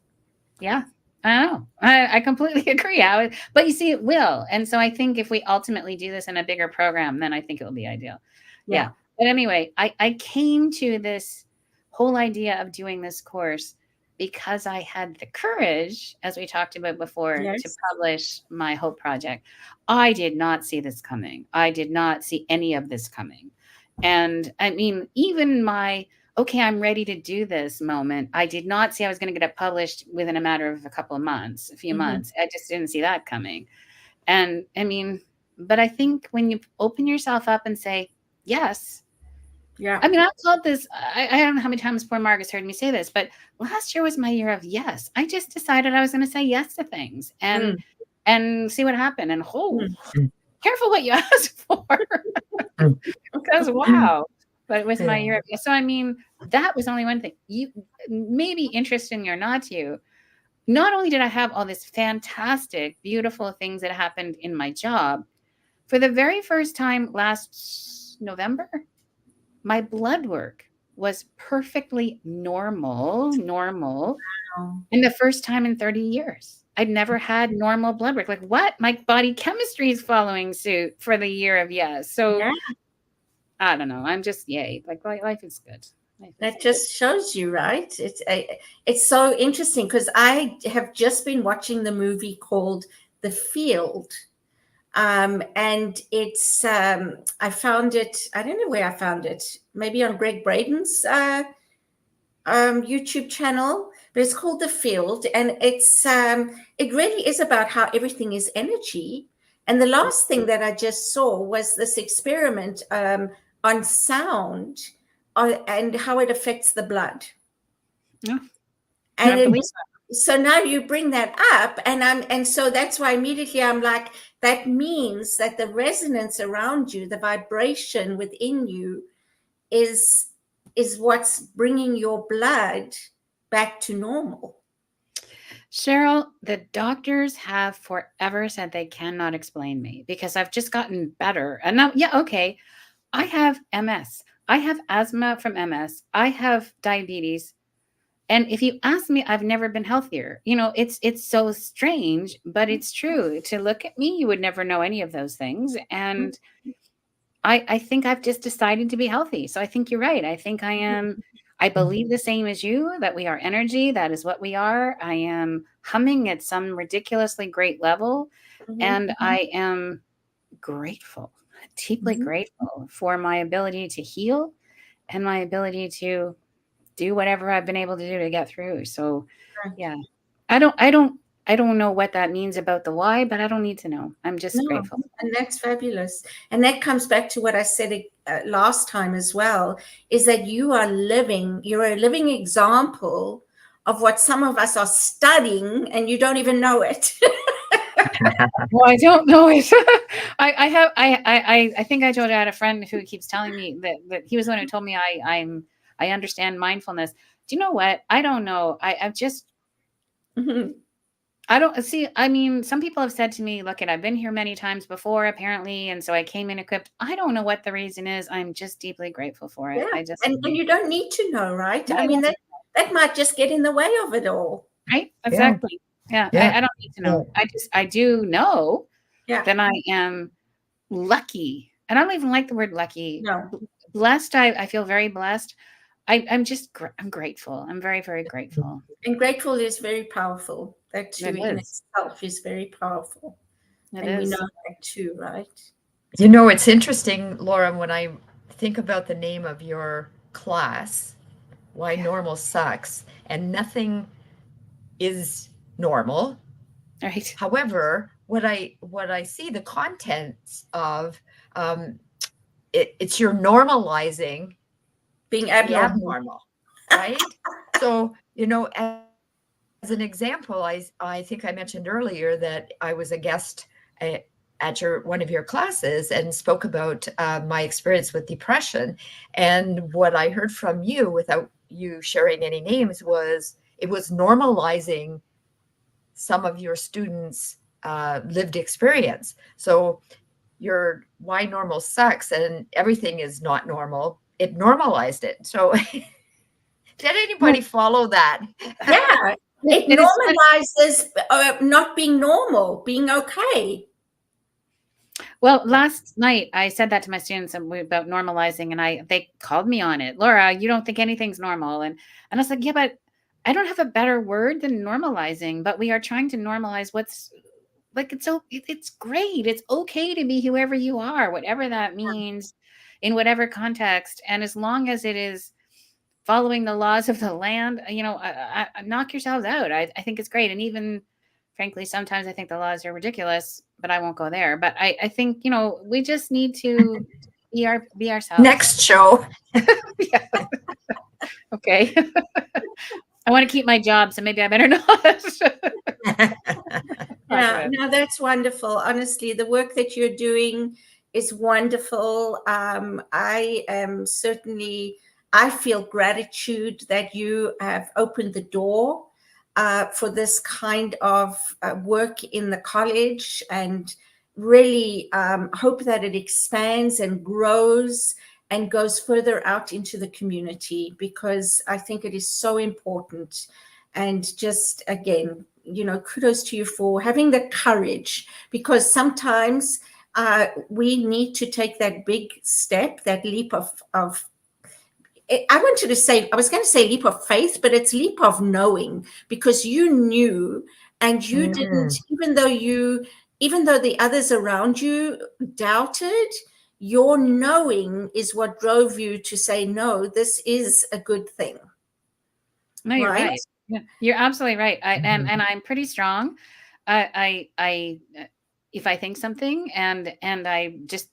Yeah, I know. I completely agree. But you see, it will. And so I think if we ultimately do this in a bigger program, then I think it will be ideal. Yeah. But anyway, I came to this whole idea of doing this course because I had the courage, as we talked about before, to publish my Hope Project. I did not see this coming. I did not see any of this coming. And even my, okay, I'm ready to do this moment, I did not see I was going to get it published within a matter of a few months. I just didn't see that coming. And but I think when you open yourself up and say, yes. Yeah. I called this, I don't know how many times poor Margaret's heard me say this, but last year was my year of yes. I just decided I was going to say yes to things and see what happened. And careful what you ask for. Because wow. But it was my year of yes. So that was only one thing. You maybe interesting or not to you. Not only did I have all this fantastic, beautiful things that happened in my job, for the very first time last November, my blood work was perfectly normal, and the first time in 30 years. I'd never had normal blood work. Like, what? My body chemistry is following suit for the year of yes. So I don't know. I'm just yay. Like, life is good. That just shows you, right? It's so interesting because I have just been watching the movie called The Field. And it's I found it, I don't know where I found it, maybe on Greg Braden's YouTube channel, but it's called The Field, and it's it really is about how everything is energy. And the last thing that I just saw was this experiment on sound and how it affects the blood. Yeah. And I believe so now you bring that up, and so that's why immediately I'm like, that means that the resonance around you, the vibration within you, is what's bringing your blood back to normal. Cheryl, the doctors have forever said they cannot explain me because I've just gotten better. And now, yeah, okay, I have MS. I have asthma from MS. I have diabetes. And if you ask me, I've never been healthier. You know, it's so strange, but it's true. To look at me, you would never know any of those things. And I think I've just decided to be healthy. So I think you're right. I think I am. I believe the same as you, that we are energy. That is what we are. I am humming at some ridiculously great level. And I am grateful, deeply grateful for my ability to heal and my ability to do whatever I've been able to do to get through. So yeah, I don't know what that means about the why, but I don't need to know. I'm just grateful. And that's fabulous. And that comes back to what I said last time as well, is that you're a living example of what some of us are studying and you don't even know it. Well, I don't know it. I think I told you I had a friend who keeps telling me that he was the one who told me I understand mindfulness. Do you know what? I don't know. I've just, I don't see. I mean, some people have said to me, look, I've been here many times before, apparently. And so I came in equipped. I don't know what the reason is. I'm just deeply grateful for it. Yeah. And you don't need to know, right? I mean, that might just get in the way of it all. Right. Exactly. Yeah. I don't need to know. I do know that I am lucky. And I don't even like the word lucky. No. Blessed. I feel very blessed. I'm grateful. I'm very, very grateful. And grateful is very powerful. That too in itself is very powerful. We know that too, right? You know, it's interesting, Laura, when I think about the name of your class, Why Normal Sucks, and nothing is normal. Right. However, what I see the contents of, it's your normalizing being abnormal, right? So, you know, as an example, I think I mentioned earlier that I was a guest at one of your classes and spoke about my experience with depression. And what I heard from you, without you sharing any names, was it was normalizing some of your students' lived experience. So your Why Normal Sucks and everything is not normal, it normalized it. So did anybody follow that? Yeah, it normalizes not being normal, being okay. Well, last night I said that to my students about normalizing, and they called me on it. Laura, you don't think anything's normal, and I was like, yeah, but I don't have a better word than normalizing. But we are trying to normalize what's like. It's great. It's okay to be whoever you are, whatever that means, in whatever context, and as long as it is following the laws of the land, you know, knock yourselves out. I think it's great, and even frankly, sometimes I think the laws are ridiculous, but I won't go there. But I think, you know, we just need to be ourselves. Next show. Okay. I want to keep my job, so maybe I better not. Yeah, no, that's wonderful. Honestly, the work that you're doing is wonderful. I am certainly, I feel gratitude that you have opened the door for this kind of work in the college, and really hope that it expands and grows and goes further out into the community, because I think it is so important. And just again, you know, kudos to you for having the courage, because sometimes we need to take that big step, that leap of I wanted to say, I was going to say leap of faith, but it's leap of knowing, because you knew and you didn't, even though the others around you doubted, your knowing is what drove you to say, no, this is a good thing. No, you're right. Yeah, you're absolutely right. And I'm pretty strong. I if I think something and I just,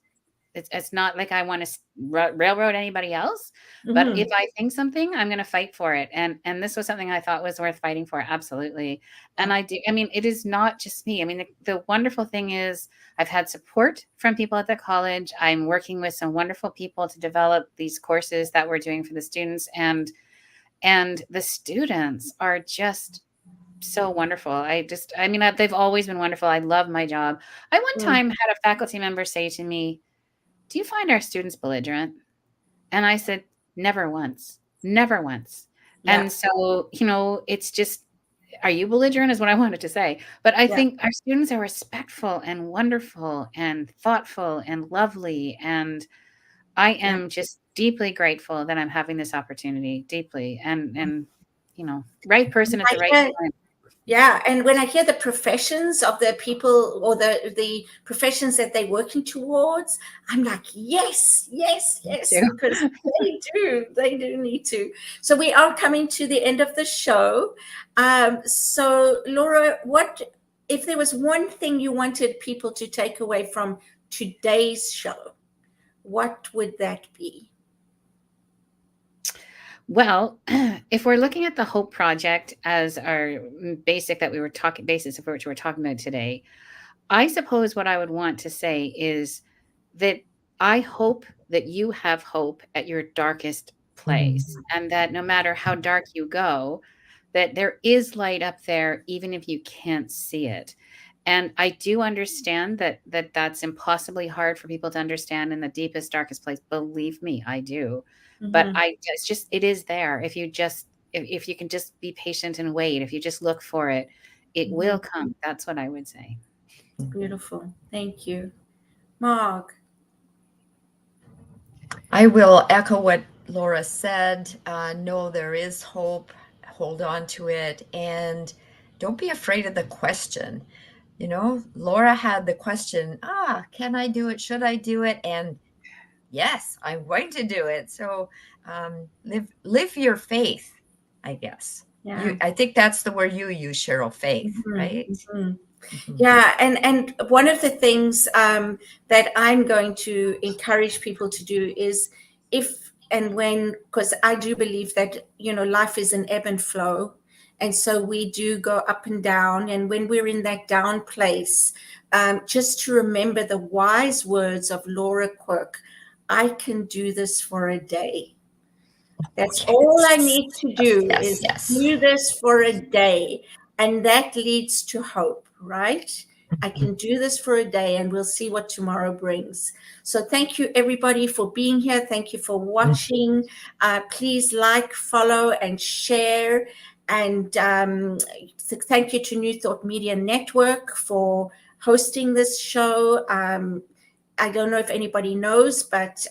it's not like I want to railroad anybody else, but if I think something, I'm going to fight for it. And this was something I thought was worth fighting for. Absolutely. And I do. I mean, it is not just me. I mean, the wonderful thing is I've had support from people at the college. I'm working with some wonderful people to develop these courses that we're doing for the students, and the students are just so wonderful. I mean, they've always been wonderful. I love my job. I one time had a faculty member say to me, "Do you find our students belligerent?" And I said, "Never once, never once." Yeah. And so, it's just, are you belligerent is what I wanted to say. But I think our students are respectful and wonderful and thoughtful and lovely. And I am just deeply grateful that I'm having this opportunity, deeply. And right person at the right time. Yeah, and when I hear the professions of the people, or the professions that they're working towards, I'm like, yes, because they do need to. So we are coming to the end of the show. So Laura, what if there was one thing you wanted people to take away from today's show, what would that be? Well, if we're looking at the Hope Project as our basis of which we're talking about today, I suppose what I would want to say is that I hope that you have hope at your darkest place, and that no matter how dark you go, that there is light up there, even if you can't see it. And I do understand that that's impossibly hard for people to understand in the deepest, darkest place. Believe me, I do. But it is there. If you can just be patient and wait, if you just look for it, it will come. That's what I would say. Beautiful. Thank you. Marg. I will echo what Laura said. No, there is hope. Hold on to it. And don't be afraid of the question. Laura had the question, can I do it? Should I do it? And yes, I'm going to do it. So live your faith, I guess. Yeah. I think that's the word you use, Cheryl, faith, right? Yeah, and one of the things that I'm going to encourage people to do is, because I do believe that, life is an ebb and flow. And so we do go up and down. And when we're in that down place, just to remember the wise words of Laura Quirk, I can do this for a day. That's all I need to do is do this for a day. And that leads to hope, right? I can do this for a day, and we'll see what tomorrow brings. So thank you, everybody, for being here. Thank you for watching. Please like, follow, and share. And thank you to New Thought Media Network for hosting this show. I don't know if anybody knows, but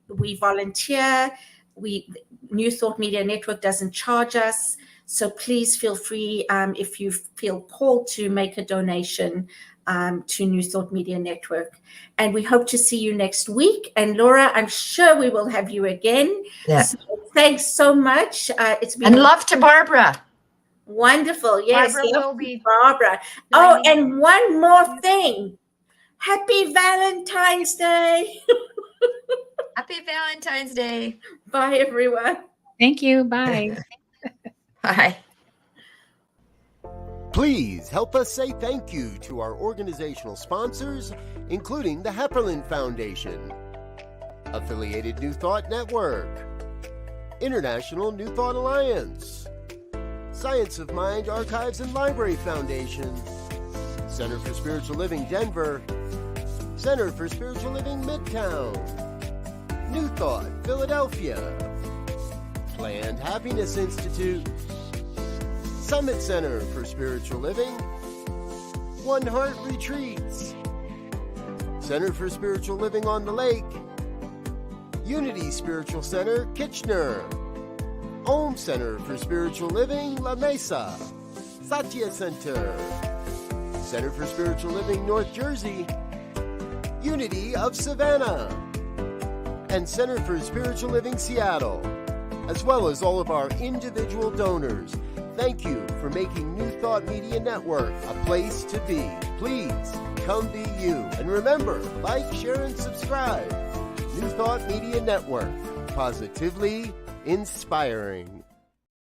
we volunteer. New Thought Media Network doesn't charge us. So please feel free, if you feel called, to make a donation to New Thought Media Network. And we hope to see you next week. And Laura, I'm sure we will have you again. Yeah. So thanks so much. It's been and love to Barbara. Wonderful. Yes, Barbara love to Barbara. Oh, and one more thing. Happy Valentine's Day. Happy Valentine's Day. Bye, everyone. Thank you. Bye. Bye. Please help us say thank you to our organizational sponsors, including the Hepperlin Foundation, Affiliated New Thought Network, International New Thought Alliance, Science of Mind Archives and Library Foundation, Center for Spiritual Living Denver, Center for Spiritual Living Midtown, New Thought Philadelphia, Planned Happiness Institute, Summit Center for Spiritual Living, One Heart Retreats, Center for Spiritual Living on the Lake, Unity Spiritual Center, Kitchener. Om Center for Spiritual Living, La Mesa. Satya Center. Center for Spiritual Living, North Jersey. Unity of Savannah. And Center for Spiritual Living, Seattle. As well as all of our individual donors. Thank you for making New Thought Media Network a place to be. Please come be you. And remember, like, share, and subscribe. New Thought Media Network. Positively inspiring.